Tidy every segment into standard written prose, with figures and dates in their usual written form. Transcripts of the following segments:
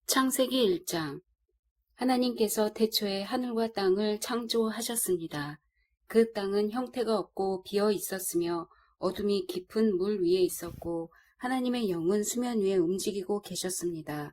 창세기 1장. 하나님께서 태초에 하늘과 땅을 창조하셨습니다. 그 땅은 형태가 없고 비어 있었으며 어둠이 깊은 물 위에 있었고 하나님의 영은 수면 위에 움직이고 계셨습니다.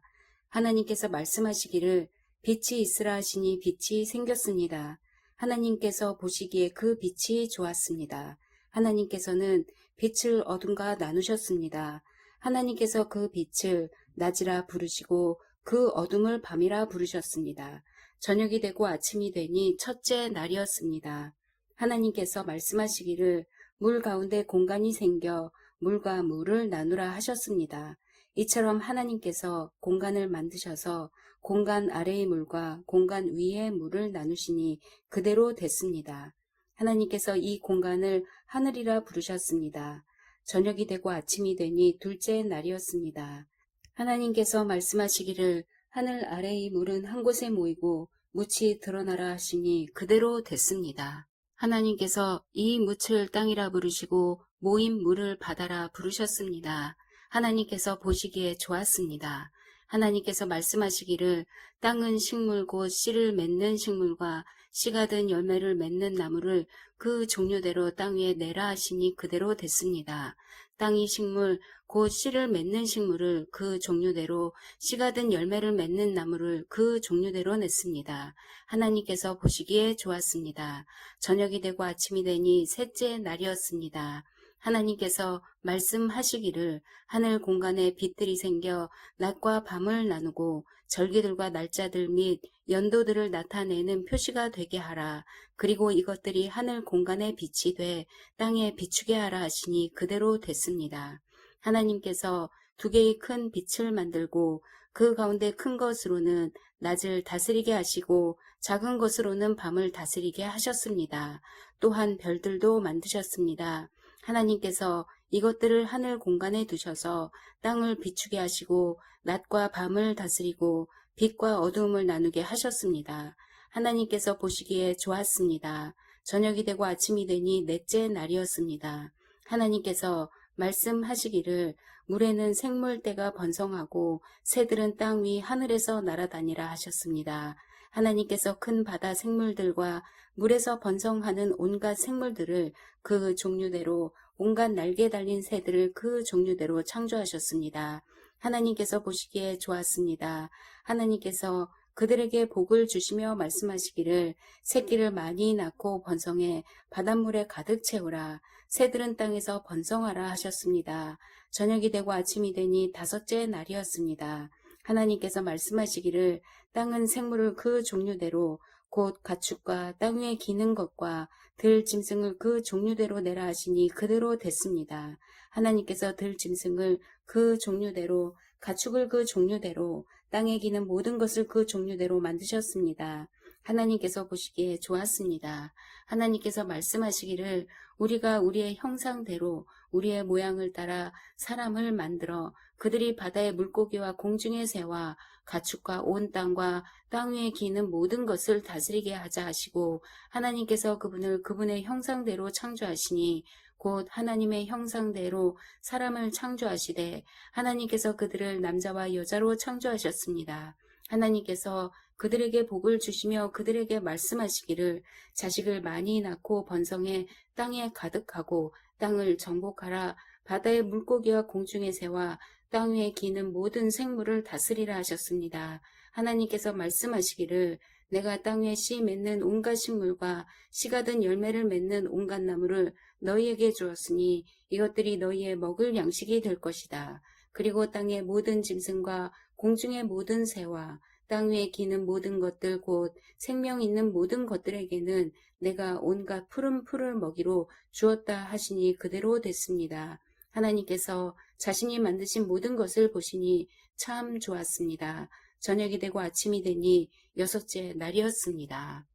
하나님께서 말씀하시기를 빛이 있으라 하시니 빛이 생겼습니다. 하나님께서 보시기에 그 빛이 좋았습니다. 하나님께서는 빛을 어둠과 나누셨습니다. 하나님께서 그 빛을 낮이라 부르시고 그 어둠을 밤이라 부르셨습니다. 저녁이 되고 아침이 되니 첫째 날이었습니다. 하나님께서 말씀하시기를 물 가운데 공간이 생겨 물과 물을 나누라 하셨습니다. 이처럼 하나님께서 공간을 만드셔서 공간 아래의 물과 공간 위의 물을 나누시니 그대로 됐습니다. 하나님께서 이 공간을 하늘이라 부르셨습니다. 저녁이 되고 아침이 되니 둘째 날이었습니다. 하나님께서 말씀하시기를 하늘 아래의 물은 한 곳에 모이고 묻이 드러나라 하시니 그대로 됐습니다. 하나님께서 이 묻을 땅이라 부르시고 모인 물을 바다라 부르셨습니다. 하나님께서 보시기에 좋았습니다. 하나님께서 말씀하시기를 땅은 식물 곧 씨를 맺는 식물과 씨가 든 열매를 맺는 나무를 그 종류대로 땅 위에 내라 하시니 그대로 됐습니다. 땅이 식물 곧 씨를 맺는 식물을 그 종류대로 씨가 든 열매를 맺는 나무를 그 종류대로 냈습니다. 하나님께서 보시기에 좋았습니다. 저녁이 되고 아침이 되니 셋째 날이었습니다. 하나님께서 말씀하시기를 하늘 공간에 빛들이 생겨 낮과 밤을 나누고 절기들과 날짜들 및 연도들을 나타내는 표시가 되게 하라. 그리고 이것들이 하늘 공간에 빛이 돼 땅에 비추게 하라 하시니 그대로 됐습니다. 하나님께서 두 개의 큰 빛을 만들고 그 가운데 큰 것으로는 낮을 다스리게 하시고 작은 것으로는 밤을 다스리게 하셨습니다. 또한 별들도 만드셨습니다. 하나님께서 이것들을 하늘 공간에 두셔서 땅을 비추게 하시고 낮과 밤을 다스리고 빛과 어두움을 나누게 하셨습니다. 하나님께서 보시기에 좋았습니다. 저녁이 되고 아침이 되니 넷째 날이었습니다. 하나님께서 말씀하시기를 물에는 생물떼가 번성하고 새들은 땅 위 하늘에서 날아다니라 하셨습니다. 하나님께서 큰 바다 생물들과 물에서 번성하는 온갖 생물들을 그 종류대로 온갖 날개 달린 새들을 그 종류대로 창조하셨습니다. 하나님께서 보시기에 좋았습니다. 하나님께서 그들에게 복을 주시며 말씀하시기를 새끼를 많이 낳고 번성해 바닷물에 가득 채우라. 새들은 땅에서 번성하라 하셨습니다. 저녁이 되고 아침이 되니 다섯째 날이었습니다. 하나님께서 말씀하시기를 땅은 생물을 그 종류대로 곧 가축과 땅 위에 기는 것과 들 짐승을 그 종류대로 내라 하시니 그대로 됐습니다. 하나님께서 들 짐승을 그 종류대로 가축을 그 종류대로 땅에 기는 모든 것을 그 종류대로 만드셨습니다. 하나님께서 보시기에 좋았습니다. 하나님께서 말씀하시기를 우리가 우리의 형상대로 우리의 모양을 따라 사람을 만들어 그들이 바다의 물고기와 공중의 새와 가축과 온 땅과 땅 위에 기는 모든 것을 다스리게 하자 하시고 하나님께서 그분을 그분의 형상대로 창조하시니 곧 하나님의 형상대로 사람을 창조하시되 하나님께서 그들을 남자와 여자로 창조하셨습니다. 하나님께서 그들에게 복을 주시며 그들에게 말씀하시기를 자식을 많이 낳고 번성해 땅에 가득하고 땅을 정복하라. 바다의 물고기와 공중의 새와 땅 위에 기는 모든 생물을 다스리라 하셨습니다. 하나님께서 말씀하시기를 내가 땅 위에 씨 맺는 온갖 식물과 씨가 든 열매를 맺는 온갖 나무를 너희에게 주었으니 이것들이 너희의 먹을 양식이 될 것이다. 그리고 땅의 모든 짐승과 공중의 모든 새와 땅 위에 기는 모든 것들 곧 생명 있는 모든 것들에게는 내가 온갖 푸른 풀을 먹이로 주었다 하시니 그대로 됐습니다. 하나님께서 자신이 만드신 모든 것을 보시니 참 좋았습니다. 저녁이 되고 아침이 되니 여섯째 날이었습니다.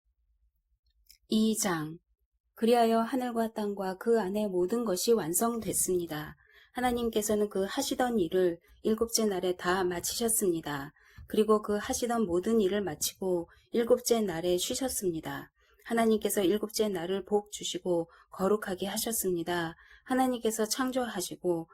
2장. 그리하여 하늘과 땅과 그 안에 모든 것이 완성됐습니다. 하나님께서는 그 하시던 일을 일곱째 날에 다 마치셨습니다. 그리고 그 하시던 모든 일을 마치고 일곱째 날에 쉬셨습니다. 하나님께서 일곱째 날을 복 주시고 거룩하게 하셨습니다. 하나님께서 창조하시고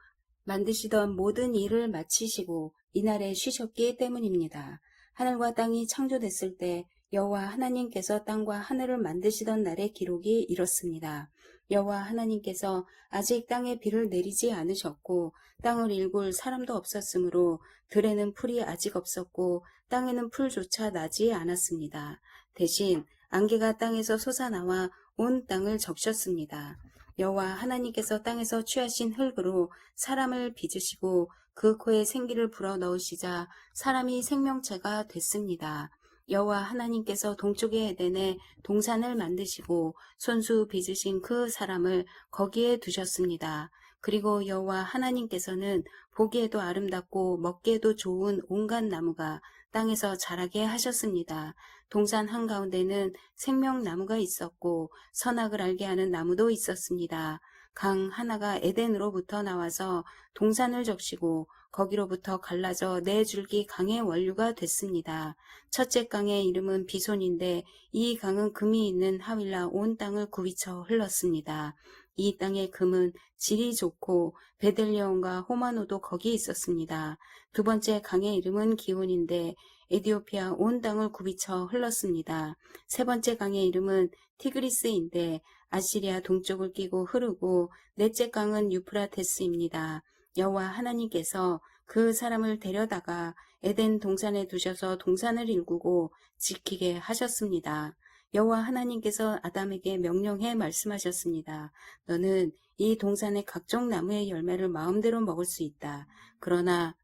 만드시던 모든 일을 마치시고 이날에 쉬셨기 때문입니다. 하늘과 땅이 창조됐을 때 여호와 하나님께서 땅과 하늘을 만드시던 날의 기록이 이렇습니다. 여호와 하나님께서 아직 땅에 비를 내리지 않으셨고 땅을 일굴 사람도 없었으므로 들에는 풀이 아직 없었고 땅에는 풀조차 나지 않았습니다. 대신 안개가 땅에서 솟아나와 온 땅을 적셨습니다. 여호와 하나님께서 땅에서 취하신 흙으로 사람을 빚으시고 그 코에 생기를 불어넣으시자 사람이 생명체가 됐습니다. 여호와 하나님께서 동쪽의 에덴에 동산을 만드시고 손수 빚으신 그 사람을 거기에 두셨습니다. 그리고 여호와 하나님께서는 보기에도 아름답고 먹기에도 좋은 온갖 나무가 땅에서 자라게 하셨습니다. 동산 한가운데는 생명나무가 있었고 선악을 알게 하는 나무도 있었습니다. 강 하나가 에덴으로부터 나와서 동산을 적시고 거기로부터 갈라져 네 줄기 강의 원류가 됐습니다. 첫째 강의 이름은 비손인데 이 강은 금이 있는 하윌라 온 땅을 굽이쳐 흘렀습니다. 이 땅의 금은 질이 좋고 베들레온과 호마노도 거기 있었습니다. 두 번째 강의 이름은 기온인데 에디오피아 온 땅을 굽이쳐 흘렀습니다. 세 번째 강의 이름은 티그리스인데 아시리아 동쪽을 끼고 흐르고 넷째 강은 유프라테스입니다. 여호와 하나님께서 그 사람을 데려다가 에덴 동산에 두셔서 동산을 일구고 지키게 하셨습니다. 여호와 하나님께서 아담에게 명령해 말씀하셨습니다. 너는 이 동산의 각종 나무의 열매를 마음대로 먹을 수 있다. 그러나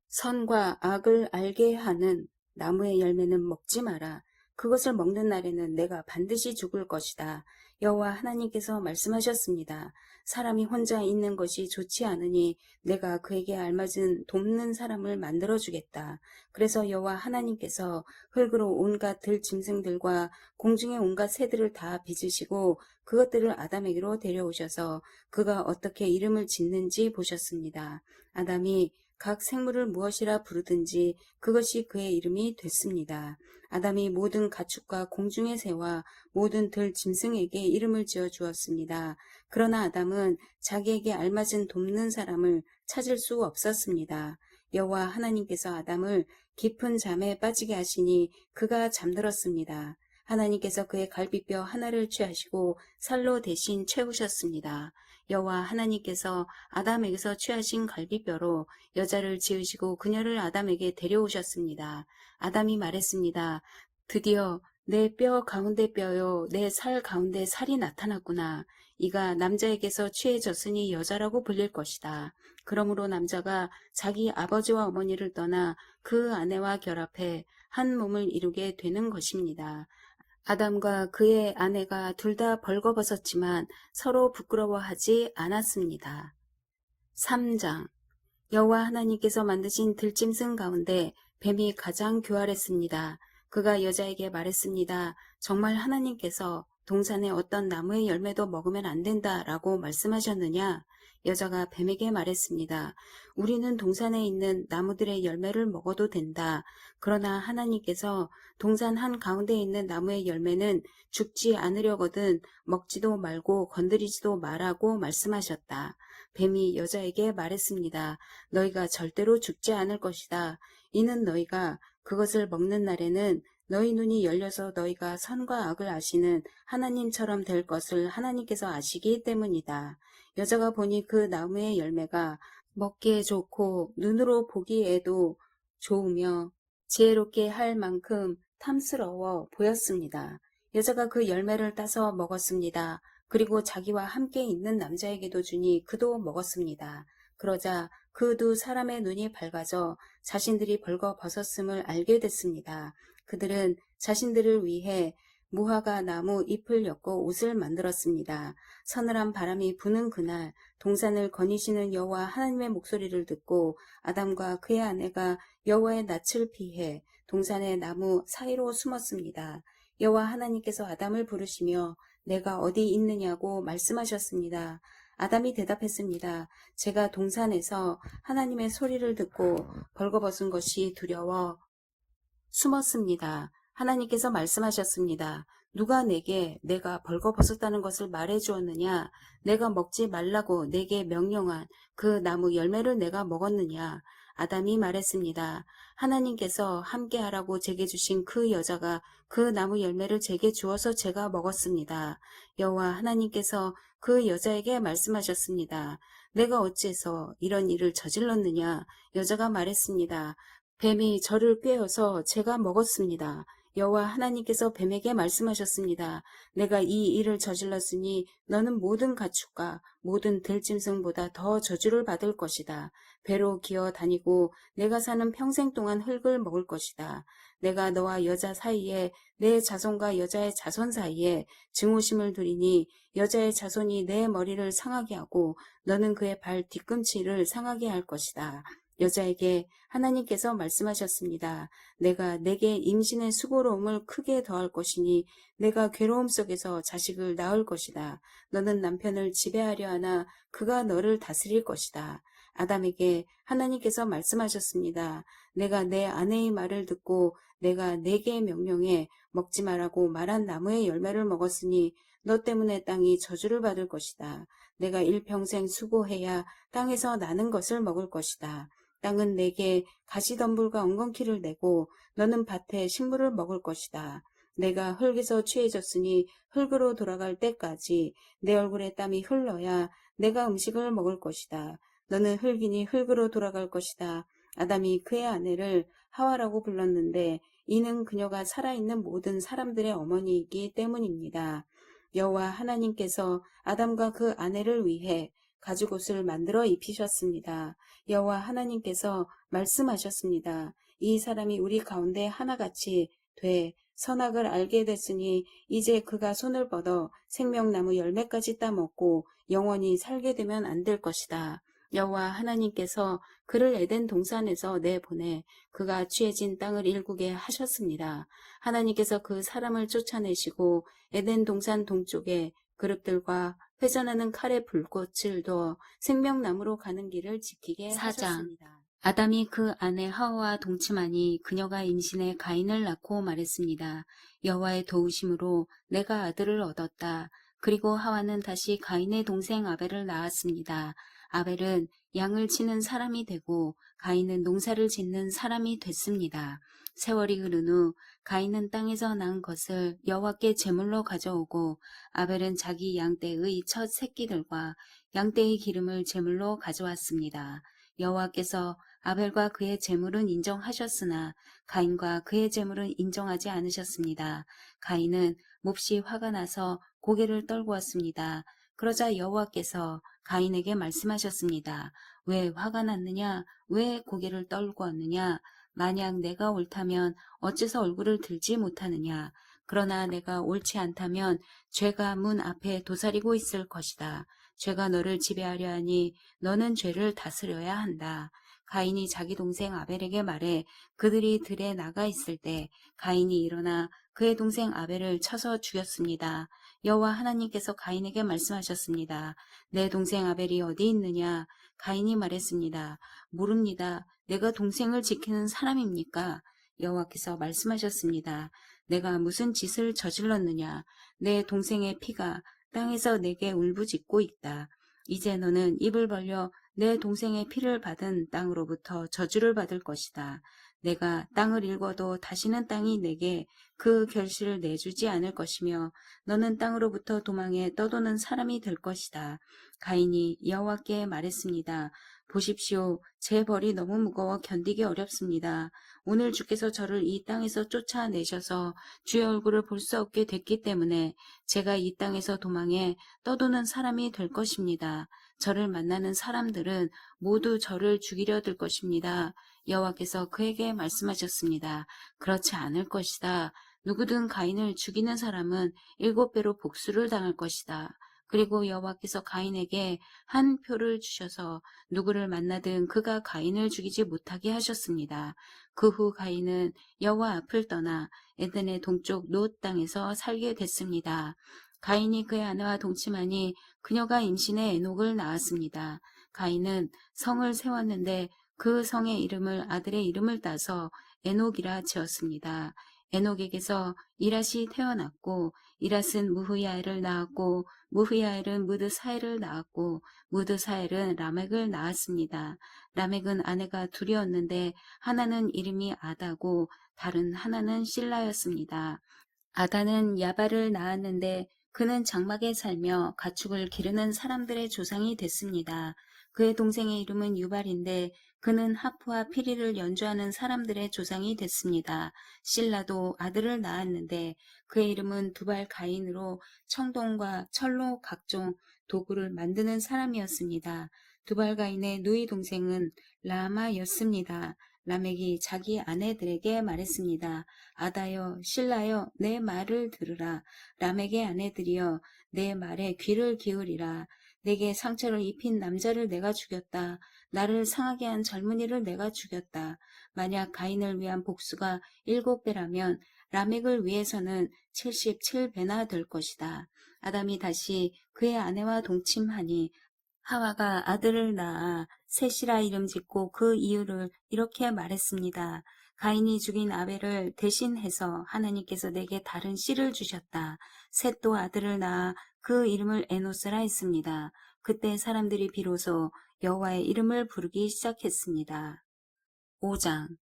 선과 악을 알게 하는 나무의 열매는 먹지 마라. 그것을 먹는 날에는 내가 반드시 죽을 것이다. 여호와 하나님께서 말씀하셨습니다. 사람이 혼자 있는 것이 좋지 않으니 내가 그에게 알맞은 돕는 사람을 만들어주겠다. 그래서 여호와 하나님께서 흙으로 온갖 들짐승들과 공중의 온갖 새들을 다 빚으시고 그것들을 아담에게로 데려오셔서 그가 어떻게 이름을 짓는지 보셨습니다. 아담이 각 생물을 무엇이라 부르든지 그것이 그의 이름이 됐습니다. 아담이 모든 가축과 공중의 새와 모든 들 짐승에게 이름을 지어 주었습니다. 그러나 아담은 자기에게 알맞은 돕는 사람을 찾을 수 없었습니다. 여호와 하나님께서 아담을 깊은 잠에 빠지게 하시니 그가 잠들었습니다. 하나님께서 그의 갈비뼈 하나를 취하시고 살로 대신 채우셨습니다. 여호와 하나님께서 아담에게서 취하신 갈비뼈로 여자를 지으시고 그녀를 아담에게 데려오셨습니다. 아담이 말했습니다. 드디어 내 뼈 가운데 뼈요 내 살 가운데 살이 나타났구나. 이가 남자에게서 취해졌으니 여자라고 불릴 것이다. 그러므로 남자가 자기 아버지와 어머니를 떠나 그 아내와 결합해 한 몸을 이루게 되는 것입니다. 아담과 그의 아내가 둘 다 벌거벗었지만 서로 부끄러워하지 않았습니다. 3장 여호와 하나님께서 만드신 들짐승 가운데 뱀이 가장 교활했습니다. 그가 여자에게 말했습니다. 정말 하나님께서 동산의 어떤 나무의 열매도 먹으면 안 된다라고 말씀하셨느냐? 여자가 뱀에게 말했습니다. 우리는 동산에 있는 나무들의 열매를 먹어도 된다. 그러나 하나님께서 동산 한가운데 있는 나무의 열매는 죽지 않으려거든 먹지도 말고 건드리지도 말라고 말씀하셨다. 뱀이 여자에게 말했습니다. 너희가 절대로 죽지 않을 것이다. 이는 너희가 그것을 먹는 날에는 너희 눈이 열려서 너희가 선과 악을 아시는 하나님처럼 될 것을 하나님께서 아시기 때문이다. 여자가 보니 그 나무의 열매가 먹기에 좋고 눈으로 보기에도 좋으며 지혜롭게 할 만큼 탐스러워 보였습니다. 여자가 그 열매를 따서 먹었습니다. 그리고 자기와 함께 있는 남자에게도 주니 그도 먹었습니다. 그러자 그 두 사람의 눈이 밝아져 자신들이 벌거벗었음을 알게 됐습니다. 그들은 자신들을 위해 무화과 나무 잎을 엮고 옷을 만들었습니다. 서늘한 바람이 부는 그날 동산을 거니시는 여호와 하나님의 목소리를 듣고 아담과 그의 아내가 여호와의 낯을 피해 동산의 나무 사이로 숨었습니다. 여호와 하나님께서 아담을 부르시며 내가 어디 있느냐고 말씀하셨습니다. 아담이 대답했습니다. 제가 동산에서 하나님의 소리를 듣고 벌거벗은 것이 두려워 숨었습니다. 하나님께서 말씀하셨습니다. 누가 내게 내가 벌거벗었다는 것을 말해 주었느냐? 내가 먹지 말라고 내게 명령한 그 나무 열매를 내가 먹었느냐? 아담이 말했습니다. 하나님께서 함께하라고 제게 주신 그 여자가 그 나무 열매를 제게 주어서 제가 먹었습니다. 여호와 하나님께서 그 여자에게 말씀하셨습니다. 내가 어째서 이런 일을 저질렀느냐? 여자가 말했습니다. 뱀이 저를 꿰어서 제가 먹었습니다. 여호와 하나님께서 뱀에게 말씀하셨습니다. 내가 이 일을 저질렀으니 너는 모든 가축과 모든 들짐승보다 더 저주를 받을 것이다. 배로 기어 다니고 내가 사는 평생 동안 흙을 먹을 것이다. 내가 너와 여자 사이에 내 자손과 여자의 자손 사이에 증오심을 두리니 여자의 자손이 내 머리를 상하게 하고 너는 그의 발 뒤꿈치를 상하게 할 것이다. 여자에게 하나님께서 말씀하셨습니다. 내가 내게 임신의 수고로움을 크게 더할 것이니 내가 괴로움 속에서 자식을 낳을 것이다. 너는 남편을 지배하려 하나 그가 너를 다스릴 것이다. 아담에게 하나님께서 말씀하셨습니다. 내가 내 아내의 말을 듣고 내가 내게 명령해 먹지 말라고 말한 나무의 열매를 먹었으니 너 때문에 땅이 저주를 받을 것이다. 내가 일평생 수고해야 땅에서 나는 것을 먹을 것이다. 땅은 내게 가시덤불과 엉겅퀴를 내고 너는 밭에 식물을 먹을 것이다. 내가 흙에서 취해졌으니 흙으로 돌아갈 때까지 내 얼굴에 땀이 흘러야 내가 음식을 먹을 것이다. 너는 흙이니 흙으로 돌아갈 것이다. 아담이 그의 아내를 하와라고 불렀는데 이는 그녀가 살아있는 모든 사람들의 어머니이기 때문입니다. 여호와 하나님께서 아담과 그 아내를 위해 가죽옷을 만들어 입히셨습니다. 여호와 하나님께서 말씀하셨습니다. 이 사람이 우리 가운데 하나같이 돼 선악을 알게 됐으니 이제 그가 손을 뻗어 생명나무 열매까지 따먹고 영원히 살게 되면 안 될 것이다. 여호와 하나님께서 그를 에덴 동산에서 내보내 그가 취해진 땅을 일구게 하셨습니다. 하나님께서 그 사람을 쫓아내시고 에덴 동산 동쪽에 그룹들과 회전하는 칼에 불꽃을 둬 생명나무로 가는 길을 지키게 하셨습니다. 아담이 그 아내 하와와 동침하니 그녀가 임신해 가인을 낳고 말했습니다. 여호와의 도우심으로 내가 아들을 얻었다. 그리고 하와는 다시 가인의 동생 아벨을 낳았습니다. 아벨은 양을 치는 사람이 되고 가인은 농사를 짓는 사람이 됐습니다. 세월이 흐른 후 가인은 땅에서 난 것을 여호와께 제물로 가져오고 아벨은 자기 양떼의 첫 새끼들과 양떼의 기름을 제물로 가져왔습니다. 여호와께서 아벨과 그의 제물은 인정하셨으나 가인과 그의 제물은 인정하지 않으셨습니다. 가인은 몹시 화가 나서 고개를 떨구었습니다. 그러자 여호와께서 가인에게 말씀하셨습니다. 왜 화가 났느냐? 왜 고개를 떨구었느냐? 만약 내가 옳다면 어째서 얼굴을 들지 못하느냐? 그러나 내가 옳지 않다면 죄가 문 앞에 도사리고 있을 것이다. 죄가 너를 지배하려 하니 너는 죄를 다스려야 한다. 가인이 자기 동생 아벨에게 말해 그들이 들에 나가 있을 때 가인이 일어나 그의 동생 아벨을 쳐서 죽였습니다. 여호와 하나님께서 가인에게 말씀하셨습니다. 내 동생 아벨이 어디 있느냐? 가인이 말했습니다. 모릅니다. 내가 동생을 지키는 사람입니까? 여호와께서 말씀하셨습니다. 내가 무슨 짓을 저질렀느냐? 내 동생의 피가 땅에서 내게 울부짖고 있다. 이제 너는 입을 벌려 내 동생의 피를 받은 땅으로부터 저주를 받을 것이다. 내가 땅을 일궈도 다시는 땅이 내게 그 결실을 내주지 않을 것이며 너는 땅으로부터 도망해 떠도는 사람이 될 것이다. 가인이 여호와께 말했습니다. 보십시오. 제 벌이 너무 무거워 견디기 어렵습니다. 오늘 주께서 저를 이 땅에서 쫓아내셔서 주의 얼굴을 볼 수 없게 됐기 때문에 제가 이 땅에서 도망해 떠도는 사람이 될 것입니다. 저를 만나는 사람들은 모두 저를 죽이려 들 것입니다. 여호와께서 그에게 말씀하셨습니다. 그렇지 않을 것이다. 누구든 가인을 죽이는 사람은 7배로 복수를 당할 것이다. 그리고 여호와께서 가인에게 한 표를 주셔서 누구를 만나든 그가 가인을 죽이지 못하게 하셨습니다. 그 후 가인은 여호와 앞을 떠나 에덴의 동쪽 놋 땅에서 살게 됐습니다. 가인이 그의 아내와 동침하니 그녀가 임신해 에녹을 낳았습니다. 가인은 성을 세웠는데 그 성의 이름을 아들의 이름을 따서 에녹이라 지었습니다. 에녹에게서 이랏이 태어났고 이랏은 무후야엘을 낳았고 무후야엘은 무드사엘을 낳았고 무드사엘은 라멕을 낳았습니다. 라멕은 아내가 둘이었는데 하나는 이름이 아다고 다른 하나는 실라였습니다. 아다는 야발을 낳았는데 그는 장막에 살며 가축을 기르는 사람들의 조상이 됐습니다. 그의 동생의 이름은 유발인데 그는 하프와 피리를 연주하는 사람들의 조상이 됐습니다. 실라도 아들을 낳았는데 그의 이름은 두발 가인으로 청동과 철로 각종 도구를 만드는 사람이었습니다. 두발 가인의 누이 동생은 라마였습니다. 라멕이 자기 아내들에게 말했습니다. 아다여, 실라여, 내 말을 들으라. 라멕의 아내들이여, 내 말에 귀를 기울이라. 내게 상처를 입힌 남자를 내가 죽였다. 나를 상하게 한 젊은이를 내가 죽였다. 만약 가인을 위한 복수가 7배라면 라멕을 위해서는 77배나 될 것이다. 아담이 다시 그의 아내와 동침하니 하와가 아들을 낳아 셋이라 이름 짓고 그 이유를 이렇게 말했습니다. 가인이 죽인 아벨을 대신해서 하나님께서 내게 다른 씨를 주셨다. 셋도 아들을 낳아 그 이름을 에노스라 했습니다. 그때 사람들이 비로소 여호와의 이름을 부르기 시작했습니다. 5장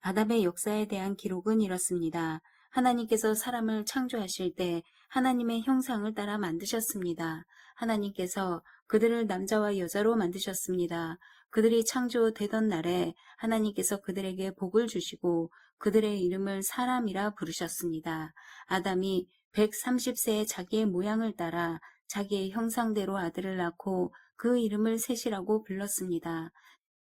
아담의 역사에 대한 기록은 이렇습니다. 하나님께서 사람을 창조하실 때 하나님의 형상을 따라 만드셨습니다. 하나님께서 그들을 남자와 여자로 만드셨습니다. 그들이 창조되던 날에 하나님께서 그들에게 복을 주시고 그들의 이름을 사람이라 부르셨습니다. 아담이 130세에 자기의 모양을 따라 자기의 형상대로 아들을 낳고 그 이름을 셋이라고 불렀습니다.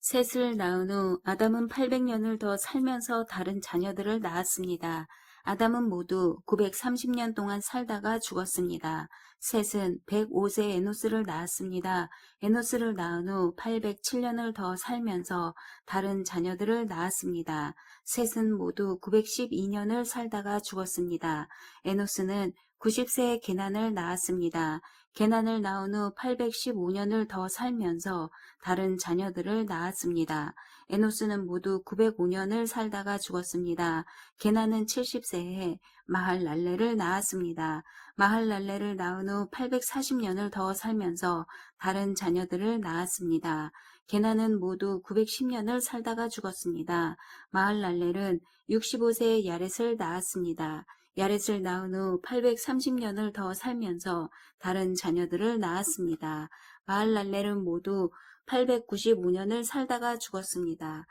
셋을 낳은 후 아담은 800년을 더 살면서 다른 자녀들을 낳았습니다. 아담은 모두 930년 동안 살다가 죽었습니다. 셋은 105세 에노스를 낳았습니다. 에노스를 낳은 후 807년을 더 살면서 다른 자녀들을 낳았습니다. 셋은 모두 912년을 살다가 죽었습니다. 에노스는 90세에 게난을 낳았습니다. 게난을 낳은 후 815년을 더 살면서 다른 자녀들을 낳았습니다. 에노스는 모두 905년을 살다가 죽었습니다. 게난은 70세에 마할랄레를 낳았습니다. 마할랄레를 낳은 후 840년을 더 살면서 다른 자녀들을 낳았습니다. 게난은 모두 910년을 살다가 죽었습니다. 마할랄렐은 65세에 야렛을 낳았습니다. 야렛을 낳은 후 830년을 더 살면서 다른 자녀들을 낳았습니다. 마할랄렐은 모두 895년을 살다가 죽었습니다.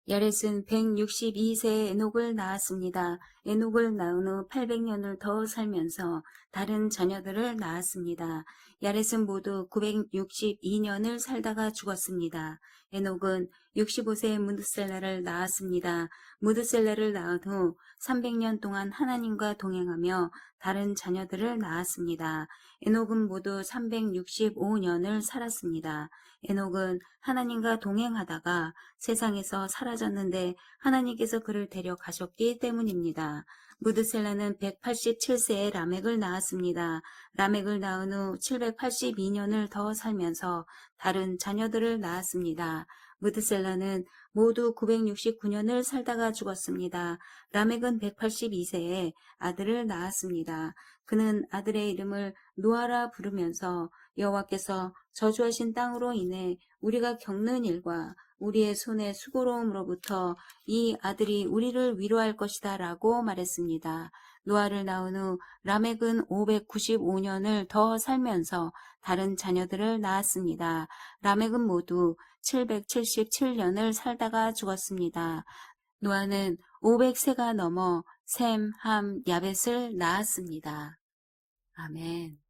야렛은 162세에 에녹을 낳았습니다. 에녹을 낳은 후 800년을 더 살면서 다른 자녀들을 낳았습니다. 야렛은 모두 962년을 살다가 죽었습니다. 에녹은 65세에 무드셀라를 낳았습니다. 무드셀라를 낳은 후 300년 동안 하나님과 동행하며 다른 자녀들을 낳았습니다. 에녹은 모두 365년을 살았습니다. 에녹은 하나님과 동행하다가 세상에서 사라졌는데 하나님께서 그를 데려가셨기 때문입니다. 무드셀라는 187세에 라멕을 낳았습니다. 라멕을 낳은 후 782년을 더 살면서 다른 자녀들을 낳았습니다. 무드셀라는 모두 969년을 살다가 죽었습니다. 라멕은 182세에 아들을 낳았습니다. 그는 아들의 이름을 노아라 부르면서 여호와께서 저주하신 땅으로 인해 우리가 겪는 일과 우리의 손의 수고로움으로부터 이 아들이 우리를 위로할 것이다 라고 말했습니다. 노아를 낳은 후 라멕은 595년을 더 살면서 다른 자녀들을 낳았습니다. 라멕은 모두 777년을 살다가 죽었습니다. 노아는 500세가 넘어 셈, 함, 야벳을 낳았습니다. 아멘.